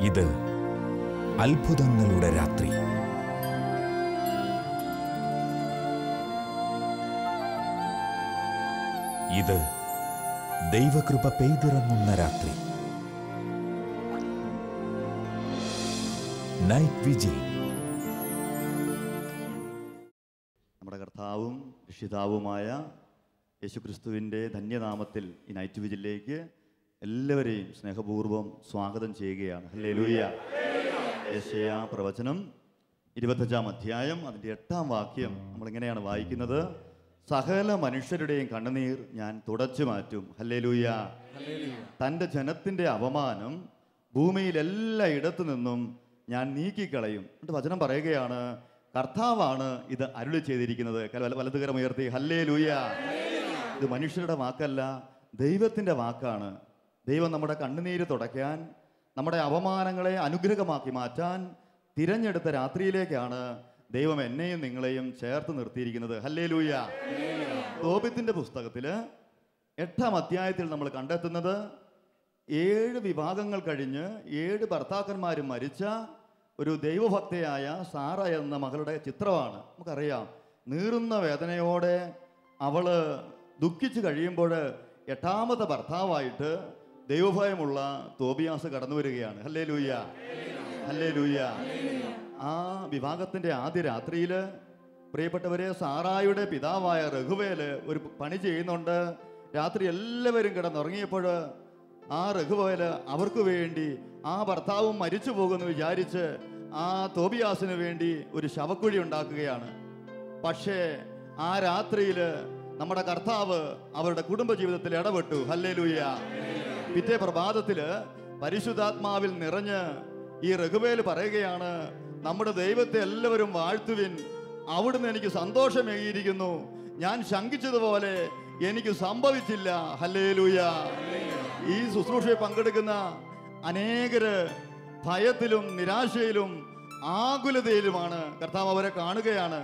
ഇത് അത്ഭുതങ്ങളുടെ രാത്രി. ഇത് ദൈവകൃപ പെയ്തിറങ്ങുന്ന രാത്രി. Night vigil. നമ്മുടെ കർത്താവും രക്ഷിതാവുമായ യേശുക്രിസ്തുവിൻ്റെ ധന്യനാമത്തിൽ ഈ നൈറ്റ് വിജിലേക്ക് എല്ലാവരെയും സ്നേഹപൂർവ്വം സ്വാഗതം ചെയ്യുകയാണ്. ഹല്ലേലൂയ. യെശയ്യാ പ്രവചനം 25-ാം അധ്യായം അതിൻ്റെ 8-ാം വാക്യം നമ്മളിങ്ങനെയാണ് വായിക്കുന്നത്: സകല മനുഷ്യരുടെയും കണ്ണുനീർ ഞാൻ തുടച്ചു മാറ്റും. ഹല്ലേലൂയ. തൻ്റെ ജനത്തിൻ്റെ അപമാനം ഭൂമിയിൽ എല്ലായിടത്തു നിന്നും ഞാൻ നീക്കിക്കളയും. എന്നിട്ട് വചനം പറയുകയാണ്, കർത്താവാണ് ഇത് അരുളി ചെയ്തിരിക്കുന്നത്. വലതുകരം ഉയർത്തി ഹല്ലേലൂയ. ഇത് മനുഷ്യരുടെ വാക്കല്ല, ദൈവത്തിൻ്റെ വാക്കാണ്. ദൈവം നമ്മുടെ കണ്ണുനീര് തുടയ്ക്കാൻ, നമ്മുടെ അപമാനങ്ങളെ അനുഗ്രഹമാക്കി മാറ്റാൻ തിരഞ്ഞെടുത്ത രാത്രിയിലേക്കാണ് ദൈവം എന്നെയും നിങ്ങളെയും ചേർത്ത് നിർത്തിയിരിക്കുന്നത്. ഹല്ലേലൂയ. തോബിത്തിന്റെ പുസ്തകത്തിൽ 8-ാം അധ്യായത്തിൽ നമ്മൾ കണ്ടെത്തുന്നത് 7 വിഭാഗങ്ങൾ കഴിഞ്ഞ് 7 ഭർത്താക്കന്മാരും മരിച്ച ഒരു ദൈവഭക്തയായ സാറ എന്ന മകളുടെ ചിത്രമാണ്. നമുക്കറിയാം, നീറുന്ന വേദനയോടെ അവള് ദുഃഖിച്ച് കഴിയുമ്പോൾ 8ാമത്തെ ഭർത്താവായിട്ട് ദൈവഭയമുള്ള തോബിയാസ് കടന്നു വരികയാണ്. Hallelujah, hallelujah. ആ വിവാഹത്തിൻ്റെ ആദ്യ രാത്രിയിൽ പ്രിയപ്പെട്ടവരെ, സാറായുടെ പിതാവായ റഘുവേല് ഒരു പണി ചെയ്യുന്നുണ്ട്. രാത്രി എല്ലാവരും കിടന്നുറങ്ങിയപ്പോൾ ആ റഘുവേല് അവർക്ക് വേണ്ടി, ആ ഭർത്താവും മരിച്ചു പോകുമെന്ന് വിചാരിച്ച് ആ തോബിയാസിന് വേണ്ടി ഒരു ശവക്കുഴി ഉണ്ടാക്കുകയാണ്. പക്ഷേ ആ രാത്രിയിൽ നമ്മുടെ കർത്താവ് അവരുടെ കുടുംബജീവിതത്തിൽ ഇടപെട്ടു. ഹല്ലേലൂയ. പിറ്റേ പ്രഭാതത്തില് പരിശുദ്ധാത്മാവിൽ നിറഞ്ഞ് ഈ റഘുവേല് പറയുകയാണ്, നമ്മുടെ ദൈവത്തെ എല്ലാവരും വാഴ്ത്തുവിൻ, അവിടുന്ന് എനിക്ക് സന്തോഷമേകിയിരിക്കുന്നു, ഞാൻ ശങ്കിച്ചതുപോലെ എനിക്ക് സംഭവിച്ചില്ല. ഹല്ലേലൂയ. ഈ ശുശ്രൂഷയിൽ പങ്കെടുക്കുന്ന അനേകര് ഭയത്തിലും നിരാശയിലും ആകുലതയിലുമാണ്. കർത്താവ് അവരെ കാണുകയാണ്.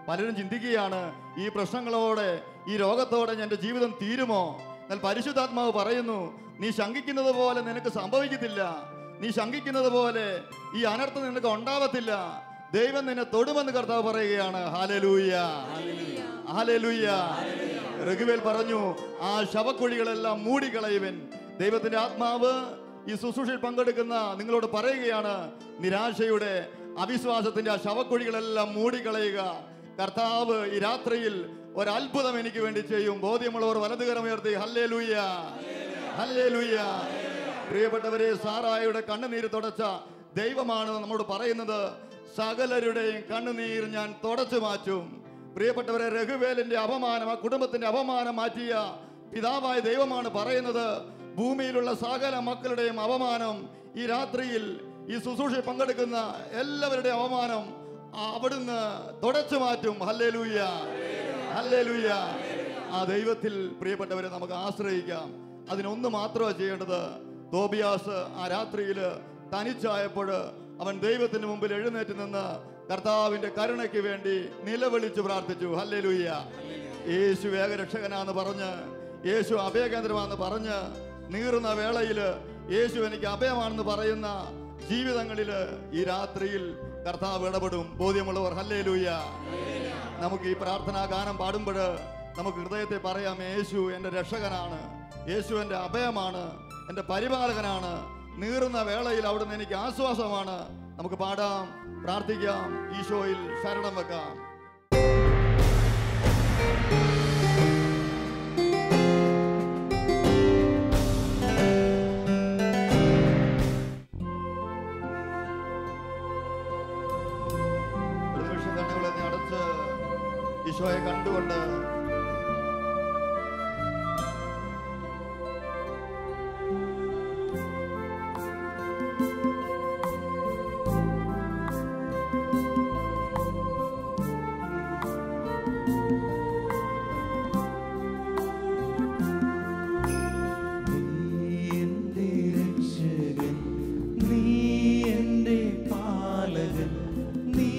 പലരും ചിന്തിക്കുകയാണ്, ഈ പ്രശ്നങ്ങളോടെ, ഈ രോഗത്തോടെ എൻ്റെ ജീവിതം തീരുമോ? എന്നാൽ പരിശുദ്ധാത്മാവ് പറയുന്നു, നീ ശങ്കിക്കുന്നത് പോലെ നിനക്ക് സംഭവിക്കത്തില്ല, നീ ശങ്കിക്കുന്നത് പോലെ ഈ അനർത്ഥം നിനക്ക് ഉണ്ടാവത്തില്ല, ദൈവം നിന്നെ തൊടുമെന്ന് കർത്താവ് പറയുകയാണ്. Hallelujah, hallelujah. റഘുവേൽ പറഞ്ഞു, ആ ശവക്കുഴികളെല്ലാം മൂടിക്കളയുവൻ. ദൈവത്തിന്റെ ആത്മാവ് ഈ ശുശ്രൂഷയിൽ പങ്കെടുക്കുന്ന നിങ്ങളോട് പറയുകയാണ്, നിരാശയുടെ, അവിശ്വാസത്തിന്റെ ആ ശവക്കുഴികളെല്ലാം മൂടിക്കളയുക. കർത്താവ് ഈ രാത്രിയിൽ ഒരത്ഭുതം എനിക്ക് വേണ്ടി ചെയ്യും. ബോധ്യമുള്ളവർ വലതുകരം ഉയർത്തി ഹല്ലേലൂയ, ഹല്ലേലൂയ. പ്രിയപ്പെട്ടവരെ, സാറായുടെ കണ്ണുനീര് തുടച്ച ദൈവമാണ് നമ്മോട് പറയുന്നത്, സകലരുടെയും കണ്ണുനീർ ഞാൻ തുടച്ചു മാറ്റും. പ്രിയപ്പെട്ടവരെ, രഘുവേലിന്റെ അപമാനം, ആ കുടുംബത്തിന്റെ അപമാനം മാറ്റിയ പിതാവായ ദൈവമാണ് പറയുന്നത്, ഭൂമിയിലുള്ള സകല മക്കളുടെയും അപമാനം ഈ രാത്രിയിൽ ഈ ശുശ്രൂഷയിൽ പങ്കെടുക്കുന്ന എല്ലാവരുടെയും അപമാനം അവിടുന്ന് തുടച്ചു മാറ്റും. Hallelujah, hallelujah. ആ ദൈവത്തിൽ പ്രിയപ്പെട്ടവരെ നമുക്ക് ആശ്രയിക്കാം. അതിനൊന്ന് മാത്രമാണ് ചെയ്യേണ്ടത്. തോബിയാസ് ആ രാത്രിയിൽ തനിച്ചായപ്പോൾ അവൻ ദൈവത്തിന് മുമ്പിൽ എഴുന്നേറ്റ് നിന്ന് കർത്താവിന്റെ കരുണയ്ക്ക് വേണ്ടി നിലവിളിച്ച് പ്രാർത്ഥിച്ചു. ഹല്ലേലൂയ. യേശു ഏകരക്ഷകനാന്ന് പറഞ്ഞ്, യേശു അഭയകേന്ദ്രമാണെന്ന് പറഞ്ഞ്, നീറുന്ന വേളയിൽ യേശു എനിക്ക് അഭയമാണെന്ന് പറയുന്ന ജീവിതങ്ങളിൽ ഈ രാത്രിയിൽ കർത്താവ് ഇടപെടും. ബോധ്യമുള്ളവർ ഹല്ലേലൂയ. നമുക്ക് ഈ പ്രാർത്ഥനാ ഗാനം പാടുമ്പോൾ നമുക്ക് ഹൃദയത്തെ പറയാം, യേശു എൻ്റെ രക്ഷകനാണ്, യേശു എൻ്റെ അഭയമാണ്, എൻ്റെ പരിപാലകനാണ്, നീറുന്ന വേളയിൽ അവിടുന്ന് എനിക്ക് ആശ്വാസമാണ്. നമുക്ക് പാടാം, പ്രാർത്ഥിക്കാം, ഈശോയിൽ ശരണം വെക്കാം. അടച്ച് ഈശോയെ കണ്ടുകൊണ്ട് നീ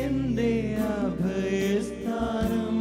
എന്റെ അഭയസ്ഥാനം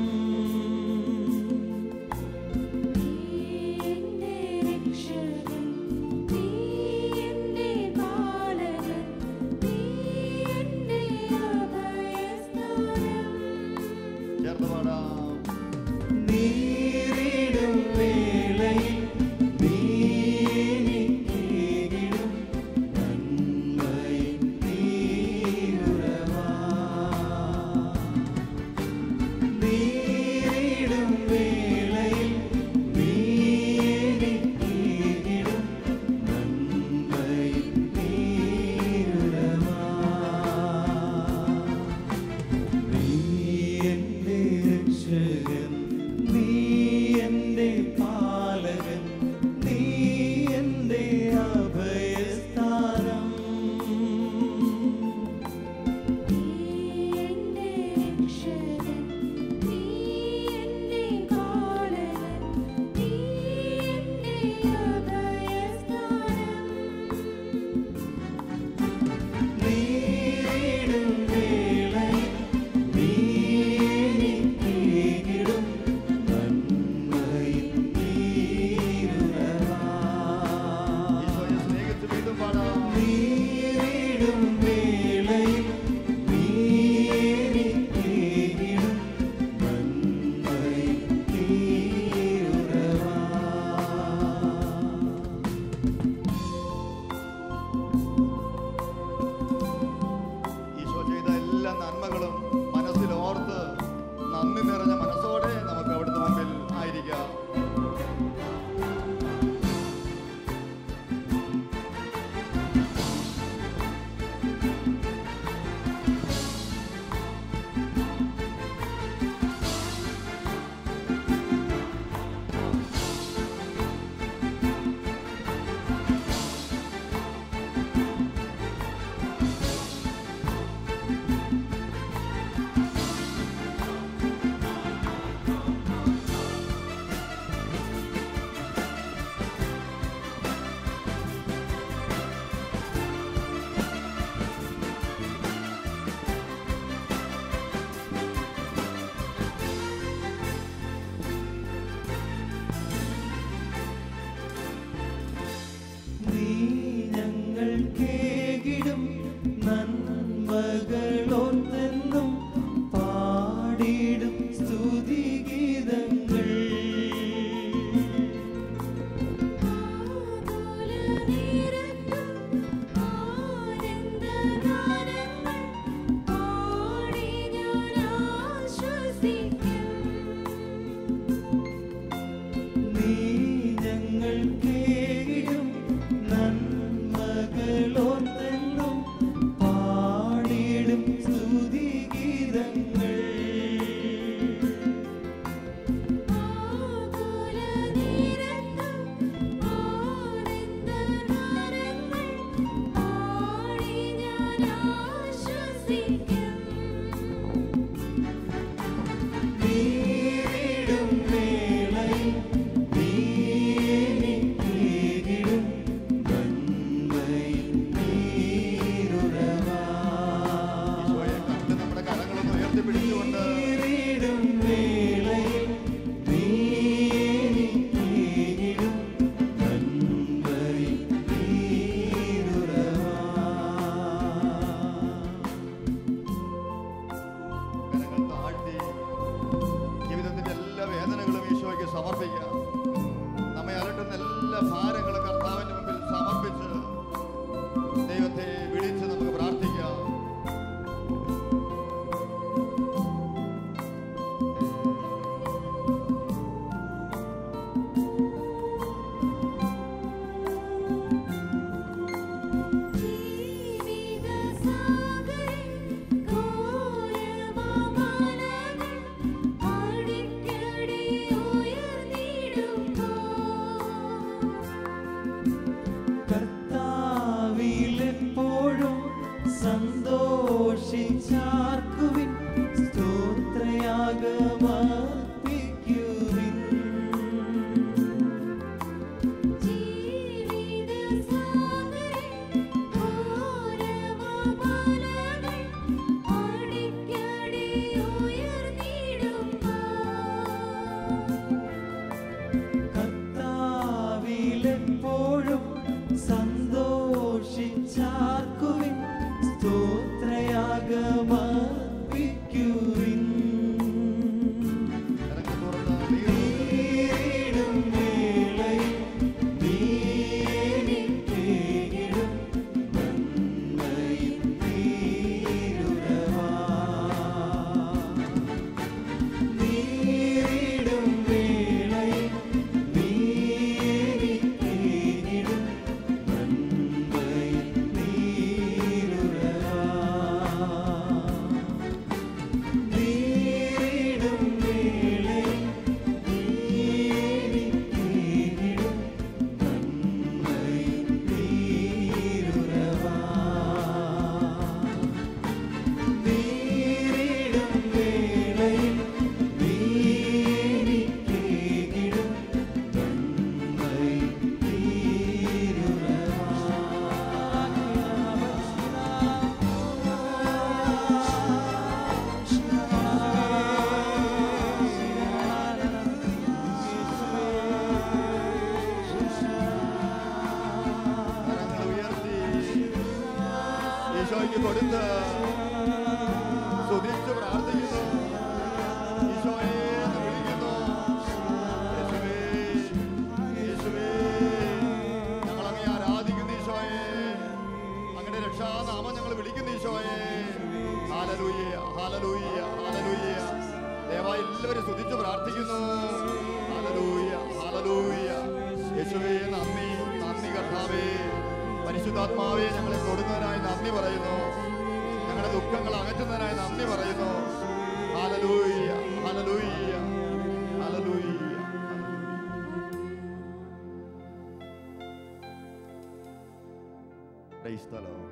നന്ദി നിറഞ്ഞ മനസ്സോടെ നമുക്ക് അവിടുത്തെ മുമ്പിൽ ആയിരിക്കാം. പറയുന്നു. ഞങ്ങളുടെ ദുഃഖങ്ങൾ അകറ്റുന്നതിനായി നന്ദി പറയുന്നു. Hallelujah, hallelujah, hallelujah. Praise the Lord.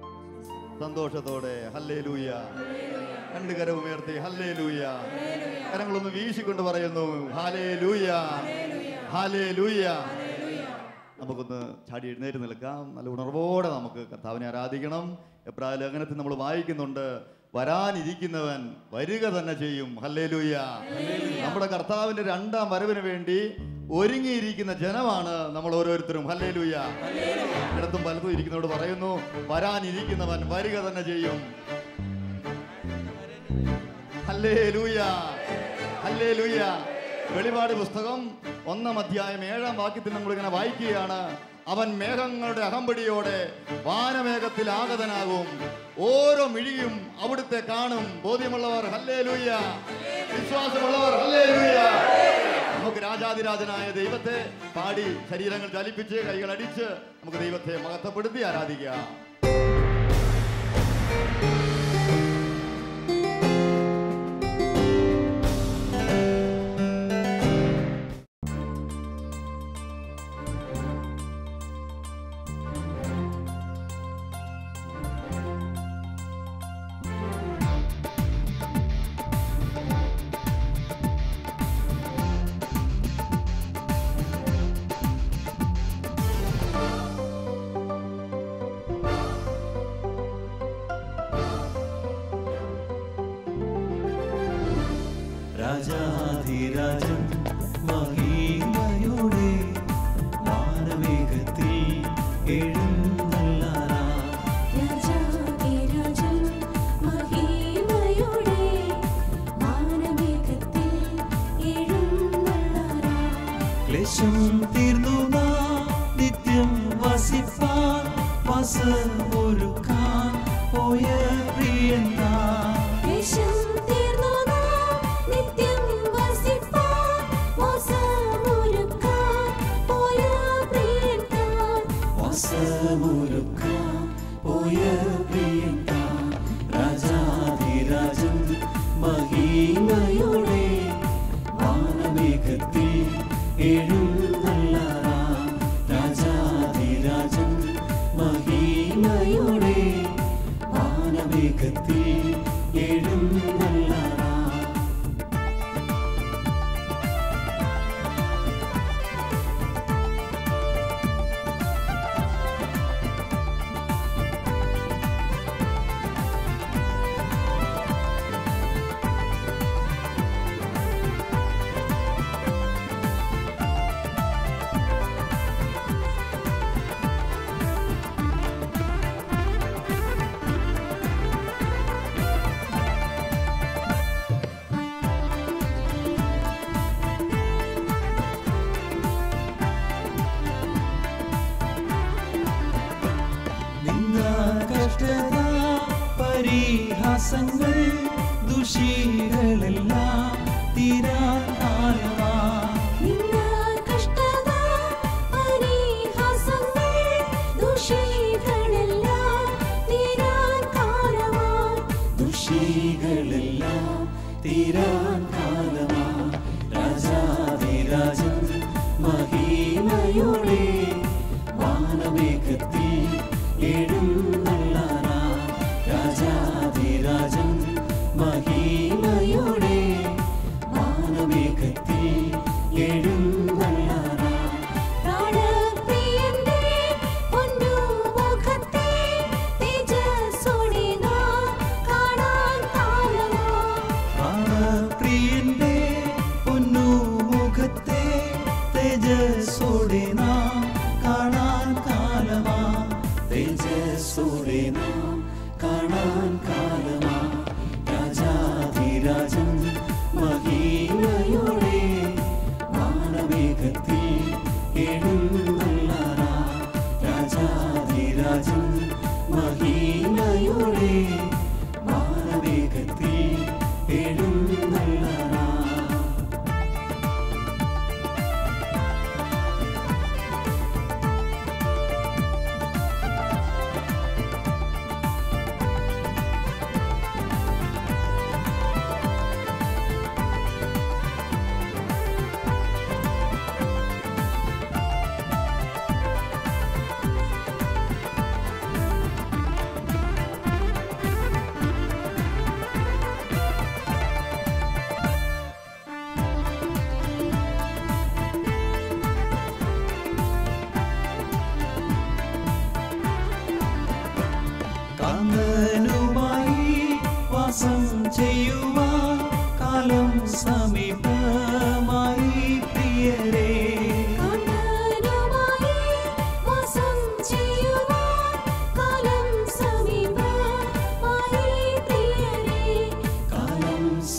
സന്തോഷത്തോടെ ഹല്ലേലൂയ. രണ്ട് കരവും ഉയർത്തി ഹല്ലേലൂയ. കരങ്ങളൊന്ന് വീശിക്കൊണ്ട് പറയുന്നു ഹല്ലേലൂയ, ഹല്ലേലൂയ. നമുക്കൊന്ന് ചാടി എഴുന്നേറ്റ് നിൽക്കാം. നല്ല ഉണർവോടെ നമുക്ക് കർത്താവിനെ ആരാധിക്കണം. എബ്രായ ലേഖനത്തിൽ നമ്മൾ വായിക്കുന്നുണ്ട്, വരാനിരിക്കുന്നവൻ വരിക തന്നെ ചെയ്യും. ഹല്ലേലൂയ. നമ്മുടെ കർത്താവിന്റെ രണ്ടാം വരവിന് വേണ്ടി ഒരുങ്ങിയിരിക്കുന്ന ജനമാണ് നമ്മൾ ഓരോരുത്തരും. ഹല്ലേലൂയ. ഇടത്തും വലത്തും ഇരിക്കുന്നവരോട് പറയുന്നു, വരാനിരിക്കുന്നവൻ വരിക തന്നെ ചെയ്യും. Hallelujah, hallelujah. വെളിപാട് പുസ്തകം 1-ാം അധ്യായം 7-ാം വാക്യത്തിൽ നമ്മൾ ഇങ്ങനെ വായിക്കുകയാണ്, അവൻ മേഘങ്ങളുടെ അകമ്പടിയോടെ വാനമേഘത്തിൽ ആഗതനാകും, ഓരോ മിഴിയും അവിടുത്തെ കാണും. ബോധ്യമുള്ളവർ ഹല്ലേലൂയ, വിശ്വാസമുള്ളവർ ഹല്ലേലൂയ. നമുക്ക് രാജാതിരാജനായ ദൈവത്തെ പാടി ശരീരങ്ങൾ ചലിപ്പിച്ച് കൈകൾ അടിച്ച് നമുക്ക് ദൈവത്തെ മഹത്വപ്പെടുത്തി ആരാധിക്കാം. രാജാധിരാജൻ മഹിമയോടെ വാനമേഘത്തിൽ എഴുന്നള്ളാനാം. രാജാധിരാജൻ മഹിമയോടെ വാനമേഘത്തിൽ എഴുന്നള്ളാനാം. ക്ലേശം തീർന്നു നാം നിത്യം വസിപ്പാൻ വാസമൊരുക്കാൻ പോയ പ്രിയൻ നാം. ക്ലേശം തീർന്നു നാം നിത്യം വസിപ്പാൻ വാസമൊരുക്കാൻ പോയ പ്രിയൻ താൻ. വാസമൊരുക്കാൻ പോയ പ്രിയൻ താൻ. രാജാധിരാജൻ മഹിമയോടെ വാനമേഘത്തിൽ എഴുന്നള്ളാനാം. രാജാധിരാജൻ മഹിമയോടെ വാനമേഘത്തിൽ എഴുന്നള്ളാനാം. കഷ്ടത പരിഹാസങ്ങൾ ദുഷികളെല്ലാം തീരാൻ കാലമാ. കഷ്ടത പരിഹാസങ്ങൾ ദുഷികളെല്ലാം തീരാൻ കാലമാ. ദുഷികളെല്ലാം തീരാൻ കാലമാ. രാജാധിരാജൻ മഹിമയോടെ വാനമേഘത്തിൽ എഴുന്നള്ളാനാം. രാജാധിരാജൻ മഹിമയോടെ വാനമേഘത്തിൽ എഴുന്നള്ളാനാം. പ്രാണപ്രിയന്റെ പൊന്നുമുഖത്തെ തേജസ്സോടെ നാം കാണാൻ കാലമാ. പ്രാണപ്രിയൻ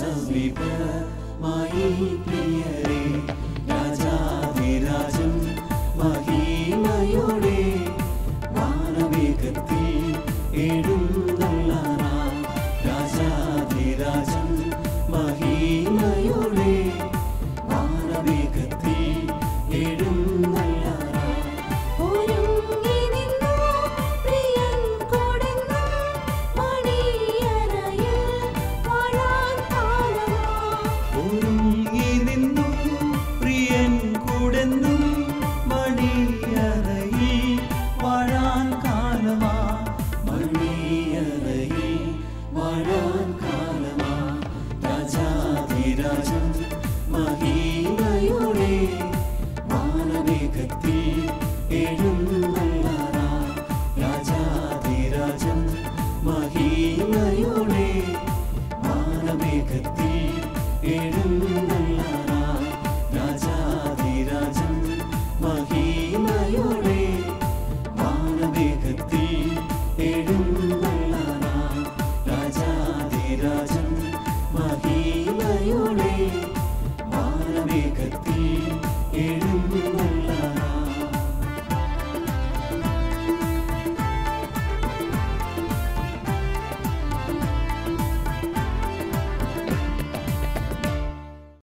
സമീപമായി പ്രിയരേ രാജാധിരാജൻ മഹിമയോടെ വാനമേഘത്തിൽ എഴുന്നള്ളാനാം രാജാധിരാജൻ മഹിമയോടെ വാനമേഘത്തിൽ എഴുന്നള്ളാനാം ഒരുങ്ങി നിന്നു പ്രിയൻ കൊടുന്നു മണിയറയിൽ വാഴാൻ കാലമായി ഒരുങ്ങി നിന്നു പ്രിയൻ കൂടെന്നും മണിയറയിൽ വാഴാൻ കാലമാ മണിയറയിൽ വാഴാൻ കാലമാ രാജാധിരാജൻ മഹിമയോടെ വാനമേഘത്തിൽ എഴുന്നള്ളാനാം രാജാധിരാജൻ മഹിമയോടെ വാനമേഘത്തിൽ എഴുന്നള്ളാനാം രാജാധിരാജൻ മഹിമയോടെ വാനമേഘത്തിൽ എഴുന്നള്ളാനാം രാജാധിരാജൻ മഹിമയോടെ വാനമേഘത്തിൽ